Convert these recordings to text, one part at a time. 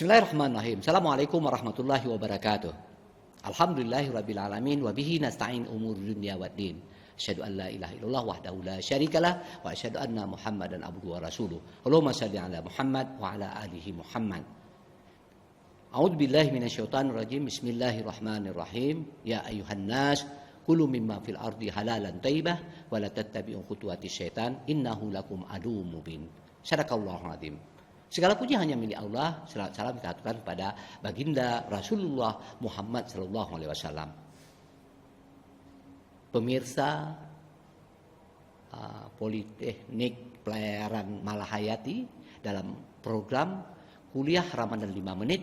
Bismillahirrahmanirrahim. Assalamualaikum warahmatullahi wabarakatuh. Alhamdulillahirabbil alamin wa bihi nasta'in umur dunya waddin. Asyhadu an la ilaha illallah wahdahu la syarikalah wa asyhadu anna Muhammadan abduhu wa rasuluh. Allahumma shalli ala Muhammad wa ala alihi Muhammad. A'udzu billahi minasyaitonir rajim. Bismillahirrahmanirrahim. Ya ayyuhan nas kulu mimma fil ardi halalan thayyibah wa la tattabi'u khutuwatis syaitan innahu lakum aduwwum mubin. Sadaqallahul azim. Segala puji hanya milik Allah. Salam kita aturkan kepada baginda Rasulullah Muhammad sallallahu alaihi wasallam. Pemirsa Politeknik Pelayaran Malahayati dalam program kuliah Ramadan 5 menit,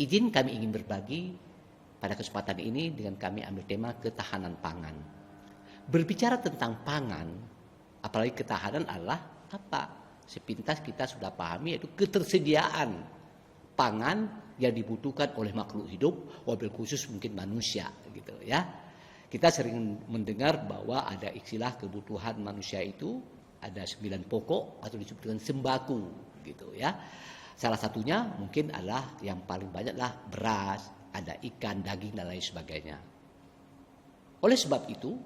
izin kami ingin berbagi pada kesempatan ini dengan kami ambil tema ketahanan pangan. Berbicara tentang pangan, apalagi ketahanan adalah apa? Sepintas kita sudah pahami, yaitu ketersediaan pangan yang dibutuhkan oleh makhluk hidup, wabil khusus mungkin manusia gitu ya. Kita sering mendengar bahwa ada istilah kebutuhan manusia itu ada 9 pokok atau disebut dengan sembako gitu ya. Salah satunya mungkin adalah yang paling banyaklah beras, ada ikan, daging dan lain sebagainya. Oleh sebab itu,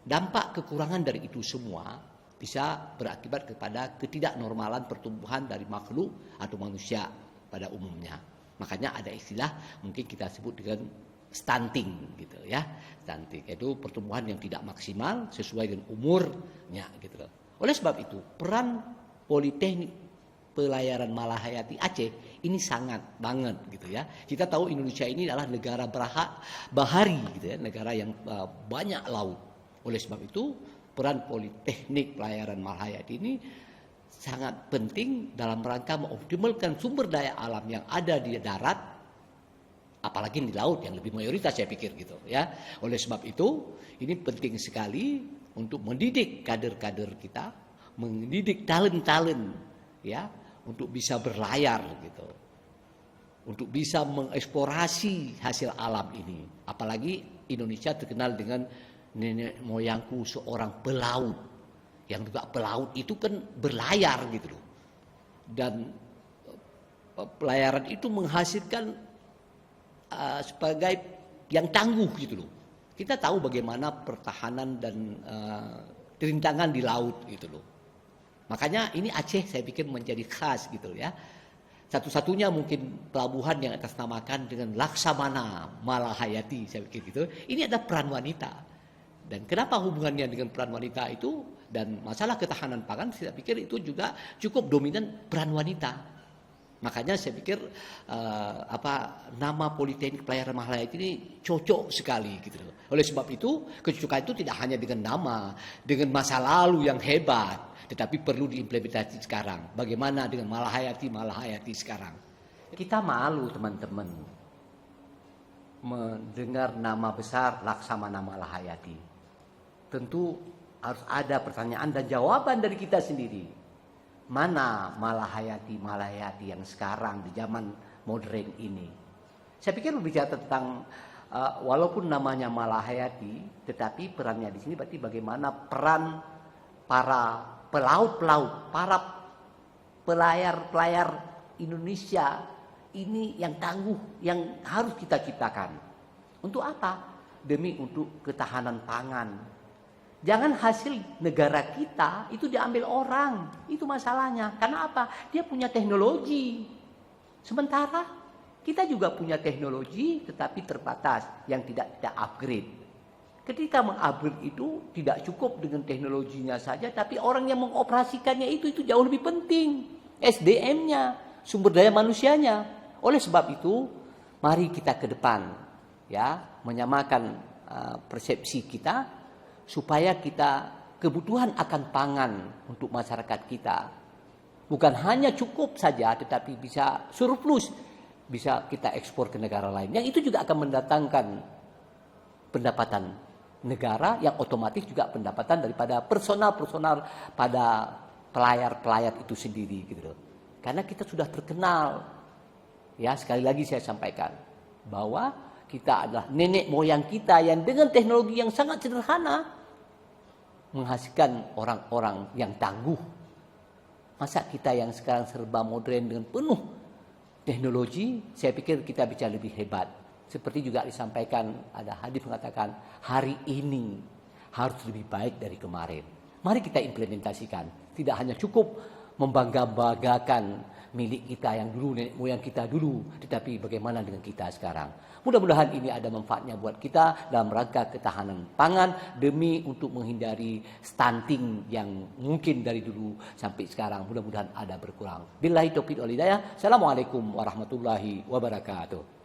dampak kekurangan dari itu semua bisa berakibat kepada ketidaknormalan pertumbuhan dari makhluk atau manusia pada umumnya. Makanya ada istilah mungkin kita sebut dengan stunting gitu ya. Stunting itu pertumbuhan yang tidak maksimal sesuai dengan umurnya gitu. Oleh sebab itu, peran Politeknik Pelayaran Malahayati Aceh ini sangat banget gitu ya. Kita tahu Indonesia ini adalah negara bahari gitu ya, negara yang banyak laut. Oleh sebab itu, peran Politeknik Pelayaran Malahayati ini sangat penting dalam rangka mengoptimalkan sumber daya alam yang ada di darat, apalagi di laut yang lebih mayoritas saya pikir gitu ya. Oleh sebab itu, ini penting sekali untuk mendidik kader-kader kita, mendidik talent-talent ya, untuk bisa berlayar gitu, untuk bisa mengeksplorasi hasil alam ini. Apalagi Indonesia terkenal dengan nenek moyangku seorang pelaut, yang juga pelaut itu kan berlayar gitu loh, dan pelayaran itu menghasilkan sebagai yang tangguh gitu loh. Kita tahu bagaimana pertahanan dan rintangan di laut gitu loh. Makanya ini Aceh saya pikir menjadi khas gitu ya. Satu-satunya mungkin pelabuhan yang atas namakan dengan Laksamana Malahayati saya pikir gitu. Ini ada peran wanita. Dan kenapa hubungannya dengan peran wanita itu dan masalah ketahanan pangan, saya pikir itu juga cukup dominan peran wanita. Makanya saya pikir nama Politeknik Pelayaran Malahayati ini cocok sekali gitu. Oleh sebab itu, kecocokan itu tidak hanya dengan nama, dengan masa lalu yang hebat, tetapi perlu diimplementasi sekarang. Bagaimana dengan Malahayati sekarang? Kita malu teman-teman mendengar nama besar Laksamana Malahayati. Tentu harus ada pertanyaan dan jawaban dari kita sendiri. Mana Malahayati yang sekarang di zaman modern ini? Saya pikir berbicara tentang walaupun namanya Malahayati, tetapi perannya di sini berarti bagaimana peran para pelaut-pelaut, para pelayar-pelayar Indonesia ini yang tangguh, yang harus kita ciptakan. Untuk apa? Demi untuk ketahanan pangan. Jangan hasil negara kita itu diambil orang. Itu masalahnya. Karena apa? Dia punya teknologi. Sementara kita juga punya teknologi tetapi terbatas yang tidak upgrade. Ketika mengupgrade itu tidak cukup dengan teknologinya saja, tapi orang yang mengoperasikannya itu jauh lebih penting. SDM-nya, sumber daya manusianya. Oleh sebab itu, mari kita ke depan ya, menyamakan persepsi kita supaya kita kebutuhan akan pangan untuk masyarakat kita bukan hanya cukup saja, tetapi bisa surplus, bisa kita ekspor ke negara lain. Yang itu juga akan mendatangkan pendapatan negara, yang otomatis juga pendapatan daripada personal pada pelayar-pelayar itu sendiri gitu. Karena kita sudah terkenal, ya sekali lagi saya sampaikan bahwa kita adalah nenek moyang kita yang dengan teknologi yang sangat sederhana menghasilkan orang-orang yang tangguh. Masa kita yang sekarang serba modern dengan penuh teknologi, saya pikir kita bisa lebih hebat. Seperti juga disampaikan, ada hadis mengatakan, hari ini harus lebih baik dari kemarin. Mari kita implementasikan. Tidak hanya cukup membangga-banggakan milik kita yang dulu, nenek moyang kita dulu, tetapi bagaimana dengan kita sekarang. Mudah-mudahan ini ada manfaatnya buat kita dalam rangka ketahanan pangan demi untuk menghindari stunting yang mungkin dari dulu sampai sekarang mudah-mudahan ada berkurang. Billahi taufiq wal hidayah. Assalamualaikum warahmatullahi wabarakatuh.